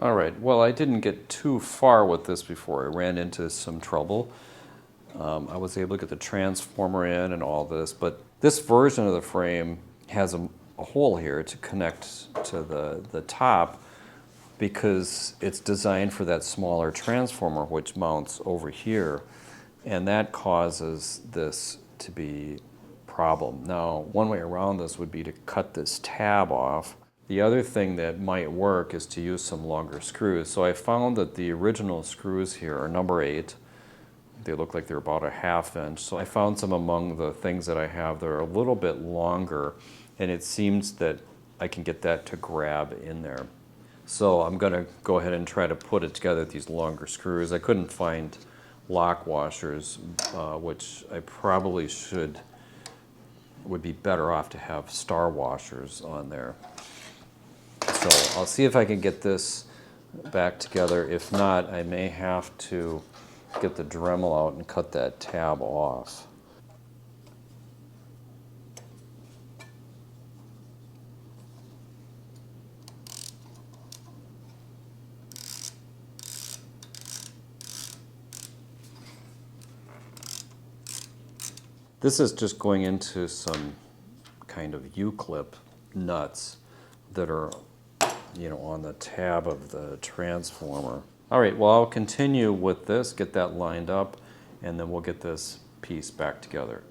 All right, well, I didn't get too far with this before I ran into some trouble. I was able to get the transformer in and all this, but this version of the frame has a hole here to connect to the top because it's designed for that smaller transformer which mounts over here, and that causes this to be a problem. Now, one way around this would be to cut this tab off. The other thing that might work is to use some longer screws. So I found that the original screws here are number 8. They look like they're about a 1/2 inch. So I found some among the things that I have that are a little bit longer, and it seems that I can get that to grab in there. So I'm going to go ahead and try to put it together with these longer screws. I couldn't find lock washers, which I probably would be better off to have star washers on there. So I'll see if I can get this back together. If not, I may have to get the Dremel out and cut that tab off. This is just going into some kind of U-clip nuts that are, on the tab of the transformer. All right, well, I'll continue with this, get that lined up, and then we'll get this piece back together.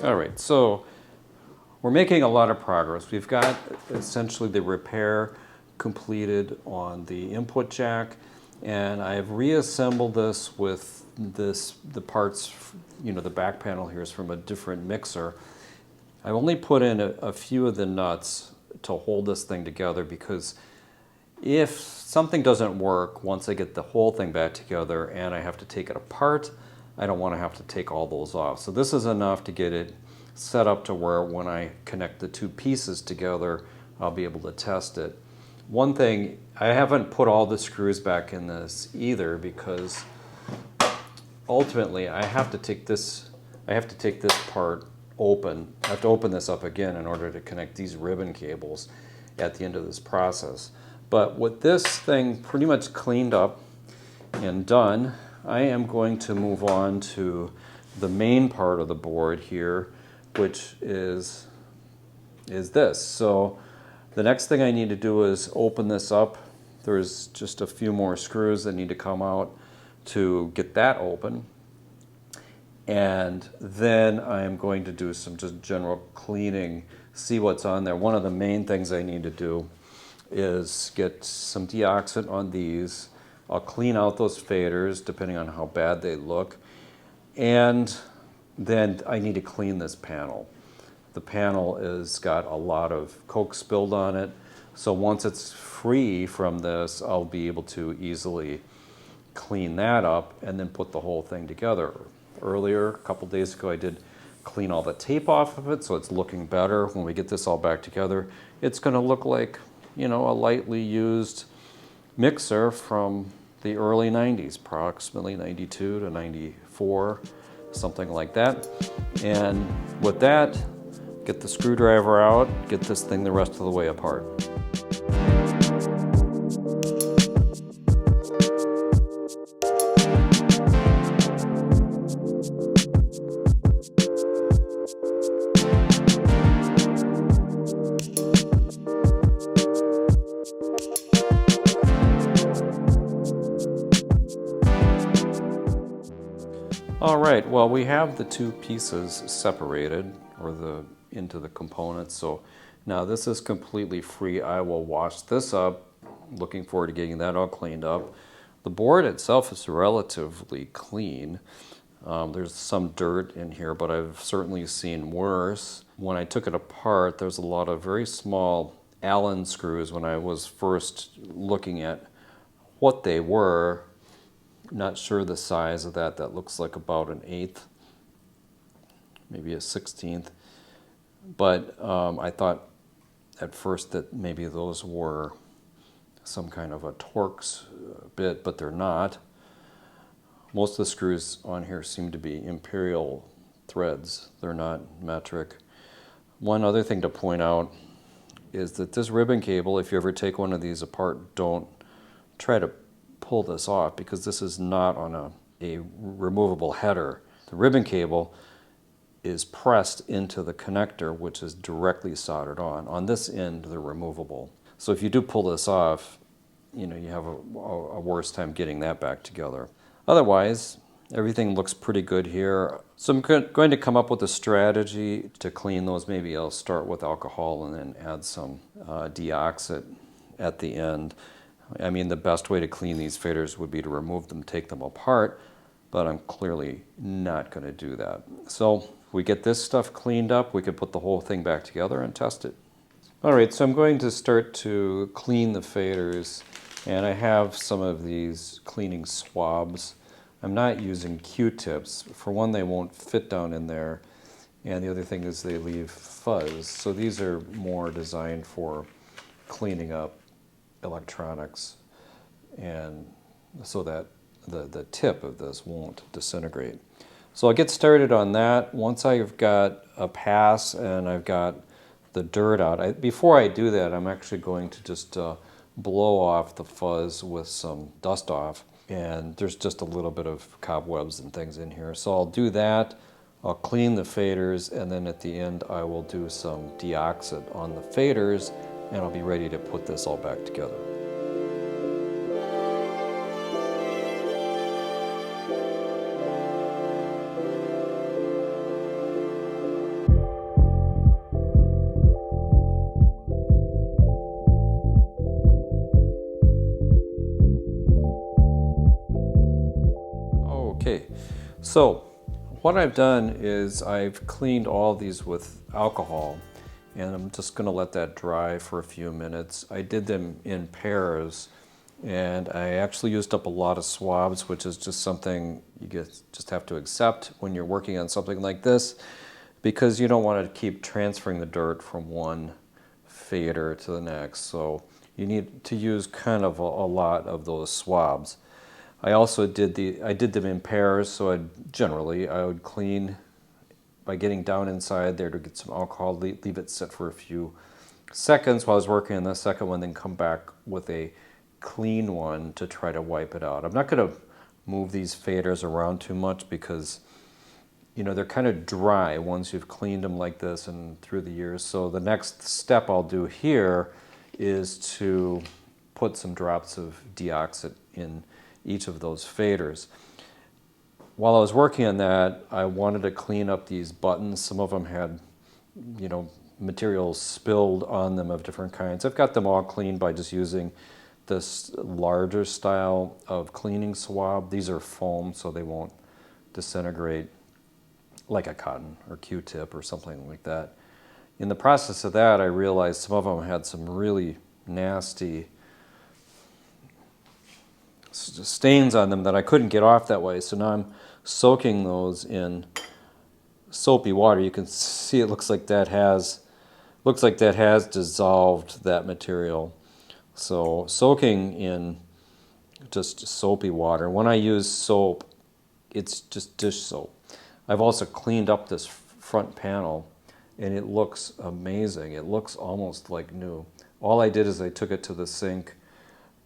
All right, so we're making a lot of progress. We've got essentially the repair completed on the input jack, and I've reassembled this with the parts, the back panel here is from a different mixer. I've only put in a few of the nuts to hold this thing together because if something doesn't work once I get the whole thing back together and I have to take it apart, I don't want to have to take all those off. So this is enough to get it set up to where when I connect the two pieces together, I'll be able to test it. One thing, I haven't put all the screws back in this either because ultimately I have to take this part open. I have to open this up again in order to connect these ribbon cables at the end of this process. But with this thing pretty much cleaned up and done, I am going to move on to the main part of the board here, which is this. So the next thing I need to do is open this up. There's just a few more screws that need to come out to get that open. And then I'm going to do some just general cleaning, see what's on there. One of the main things I need to do is get some deoxit on these. I'll clean out those faders depending on how bad they look. And then I need to clean this panel. The panel has got a lot of Coke spilled on it. So once it's free from this, I'll be able to easily clean that up and then put the whole thing together. Earlier, a couple days ago, I did clean all the tape off of it, so it's looking better. When we get this all back together, it's going to look like, a lightly used mixer from the early 90s, approximately 92 to 94, something like that. And with that, get the screwdriver out, get this thing the rest of the way apart. All right, well, we have the two pieces separated, or into the components, so now this is completely free. I will wash this up. Looking forward to getting that all cleaned up. The board itself is relatively clean. There's some dirt in here, but I've certainly seen worse. When I took it apart, there's a lot of very small Allen screws. When I was first looking at what they were, not sure the size of that. That looks like about an 1/8, maybe a 16th. But I thought at first that maybe those were some kind of a Torx bit, but they're not. Most of the screws on here seem to be imperial threads. They're not metric. One other thing to point out is that this ribbon cable, if you ever take one of these apart, don't try to pull this off because this is not on a removable header. The ribbon cable is pressed into the connector, which is directly soldered on. On this end, they're removable. So if you do pull this off, you know, you have a worse time getting that back together. Otherwise, everything looks pretty good here. So I'm going to come up with a strategy to clean those. Maybe I'll start with alcohol and then add some deoxit at the end. I mean, the best way to clean these faders would be to remove them, take them apart, but I'm clearly not going to do that. So if we get this stuff cleaned up, we could put the whole thing back together and test it. All right, so I'm going to start to clean the faders, and I have some of these cleaning swabs. I'm not using Q-tips. For one, they won't fit down in there, and the other thing is they leave fuzz. So these are more designed for cleaning up electronics, and so that the tip of this won't disintegrate. So I'll get started on that. Once I've got a pass and I've got the dirt out, before I do that, I'm actually going to just blow off the fuzz with some dust off, and there's just a little bit of cobwebs and things in here. So I'll do that, I'll clean the faders, and then at the end I will do some deoxit on the faders, and I'll be ready to put this all back together. Okay, so what I've done is I've cleaned all these with alcohol, and I'm just going to let that dry for a few minutes. I did them in pairs, and I actually used up a lot of swabs, which is just something you just have to accept when you're working on something like this, because you don't want to keep transferring the dirt from one fader to the next. So you need to use kind of a lot of those swabs. I also did them in pairs, so I would clean by getting down inside there to get some alcohol, leave it sit for a few seconds while I was working on the second one, then come back with a clean one to try to wipe it out. I'm not going to move these faders around too much because, you know, they're kind of dry once you've cleaned them like this and through the years. So the next step I'll do here is to put some drops of deoxit in each of those faders. While I was working on that, I wanted to clean up these buttons. Some of them had, you know, material spilled on them of different kinds. I've got them all cleaned by just using this larger style of cleaning swab. These are foam, so they won't disintegrate like a cotton or Q-tip or something like that. In the process of that, I realized some of them had some really nasty stains on them that I couldn't get off that way. So now I'm soaking those in soapy water. You can see it looks like that has dissolved that material. So soaking in just soapy water. When I use soap, it's just dish soap. I've also cleaned up this front panel, and it looks amazing. It looks almost like new. All I did is I took it to the sink,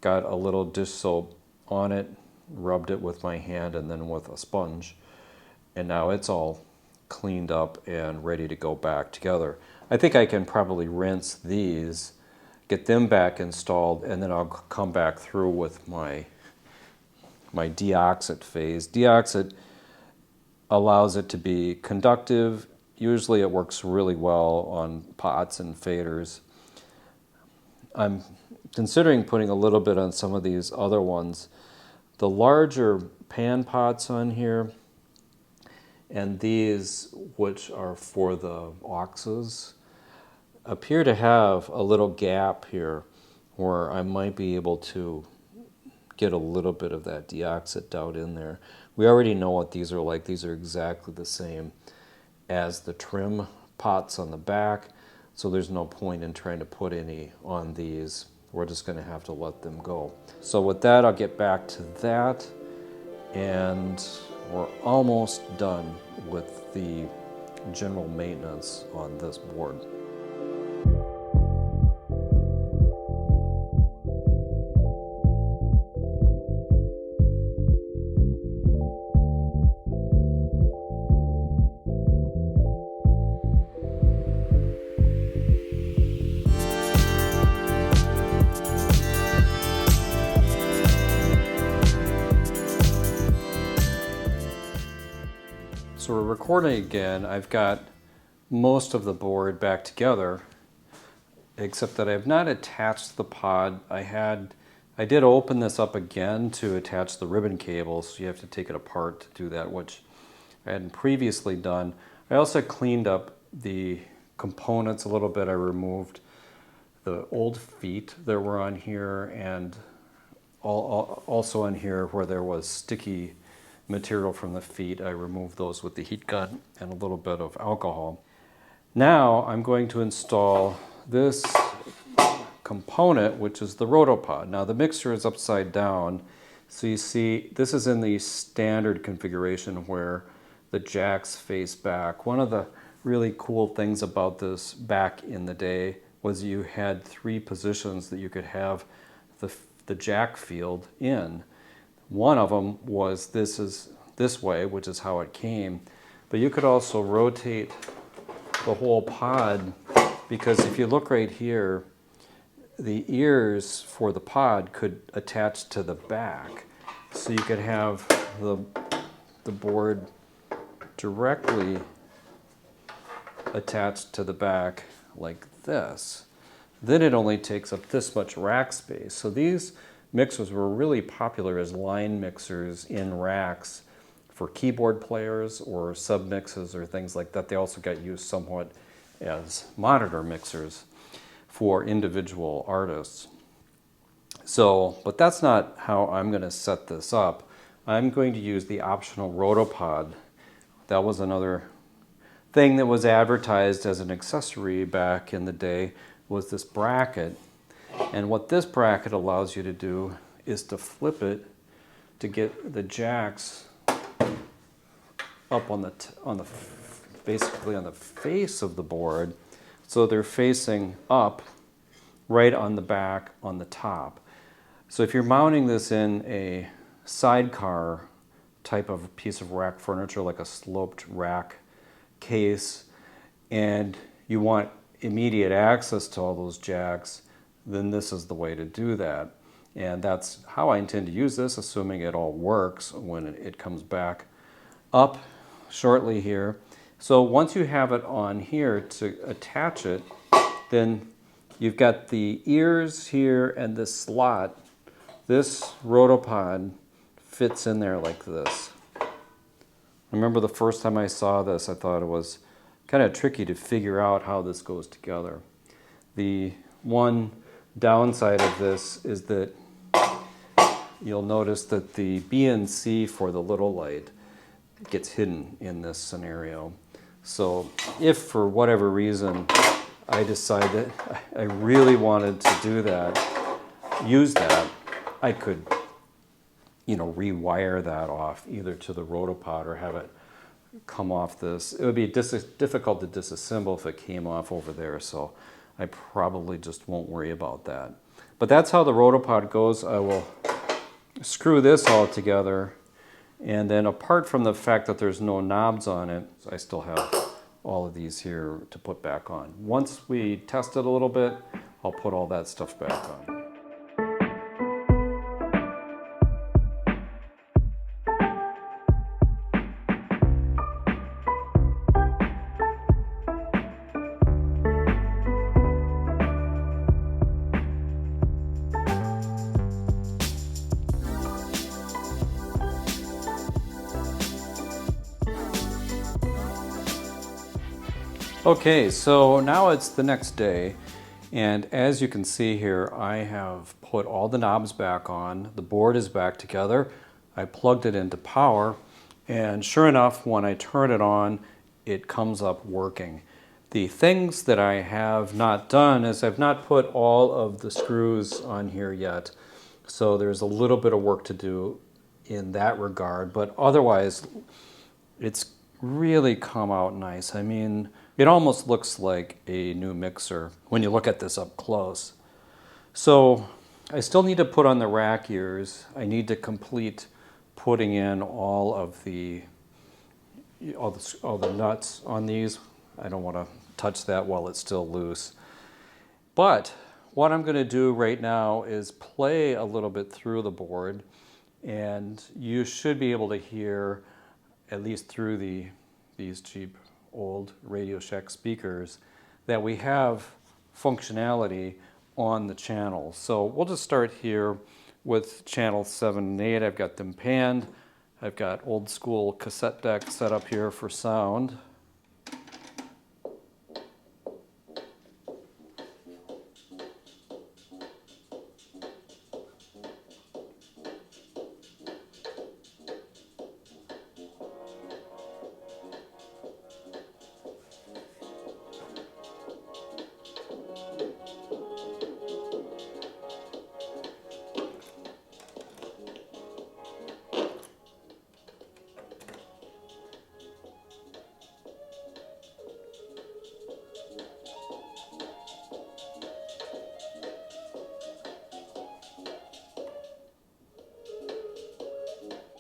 got a little dish soap on it, rubbed it with my hand and then with a sponge, and now it's all cleaned up and ready to go back together. I think I can probably rinse these, get them back installed, and then I'll come back through with my deoxit phase. Deoxit allows it to be conductive. Usually it works really well on pots and faders. I'm considering putting a little bit on some of these other ones. The larger pan pots on here, and these, which are for the auxes, appear to have a little gap here where I might be able to get a little bit of that deoxit out in there. We already know what these are like. These are exactly the same as the trim pots on the back. So there's no point in trying to put any on these. We're just going to have to let them go. So with that, I'll get back to that. And we're almost done with the general maintenance on this board. So we're recording again. I've got most of the board back together, except that I have not attached the pod. I did open this up again to attach the ribbon cable, so you have to take it apart to do that, which I hadn't previously done. I also cleaned up the components a little bit. I removed the old feet that were on here, and also on here where there was sticky material from the feet. I removed those with the heat gun and a little bit of alcohol. Now I'm going to install this component, which is the Rotopod. Now the mixer is upside down, so you see this is in the standard configuration where the jacks face back. One of the really cool things about this back in the day was you had 3 positions that you could have the jack field in. One of them was this way, which is how it came. But you could also rotate the whole pod, because if you look right here, the ears for the pod could attach to the back. So you could have the board directly attached to the back like this. Then it only takes up this much rack space. So these mixers were really popular as line mixers in racks for keyboard players or sub-mixes or things like that. They also got used somewhat as monitor mixers for individual artists. So, but that's not how I'm going to set this up. I'm going to use the optional Rotopod. That was another thing that was advertised as an accessory back in the day, was this bracket. And what this bracket allows you to do is to flip it to get the jacks up on the basically on the face of the board, so they're facing up right on the back on the top. So if you're mounting this in a sidecar type of piece of rack furniture, like a sloped rack case, and you want immediate access to all those jacks, then this is the way to do that. And that's how I intend to use this, assuming it all works when it comes back up shortly here. So once you have it on here to attach it, then you've got the ears here and this slot. This Rotopod fits in there like this. I remember the first time I saw this, I thought it was kind of tricky to figure out how this goes together. The one downside of this is that you'll notice that the BNC for the little light gets hidden in this scenario. So if for whatever reason I decide that I really wanted to do that, use that, I could, rewire that off either to the Rotopod or have it come off this. It would be difficult to disassemble if it came off over there, so I probably just won't worry about that. But that's how the Rotopod goes. I will screw this all together, and then apart from the fact that there's no knobs on it, I still have all of these here to put back on. Once we test it a little bit, I'll put all that stuff back on. Okay, so now it's the next day, and as you can see here, I have put all the knobs back on. The board is back together. I plugged it into power, and sure enough, when I turn it on, it comes up working. The things that I have not done is I've not put all of the screws on here yet. So there's a little bit of work to do in that regard, but otherwise it's really come out nice. I mean, it almost looks like a new mixer when you look at this up close. So I still need to put on the rack ears. I need to complete putting in all the nuts on these. I don't want to touch that while it's still loose. But what I'm going to do right now is play a little bit through the board, and you should be able to hear, at least through these cheap old Radio Shack speakers, that we have functionality on the channels. So we'll just start here with channel 7 and 8. I've got them panned. I've got old school cassette deck set up here for sound.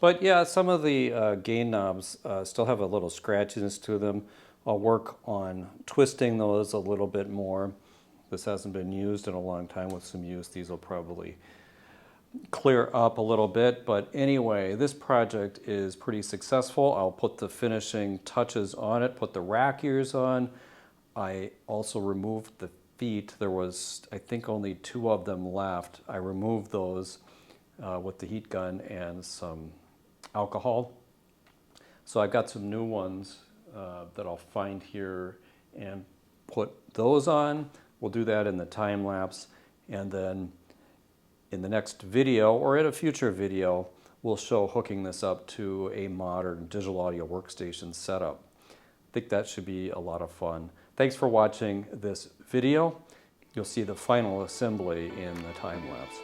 But yeah, some of the gain knobs still have a little scratchiness to them. I'll work on twisting those a little bit more. This hasn't been used in a long time. With some use, these will probably clear up a little bit. But anyway, this project is pretty successful. I'll put the finishing touches on it, put the rack ears on. I also removed the feet. There was, I think, only 2 of them left. I removed those with the heat gun and some alcohol. So I've got some new ones that I'll find here and put those on. We'll do that in the time lapse, and then in the next video or in a future video we'll show hooking this up to a modern digital audio workstation setup. I think that should be a lot of fun. Thanks for watching this video. You'll see the final assembly in the time lapse.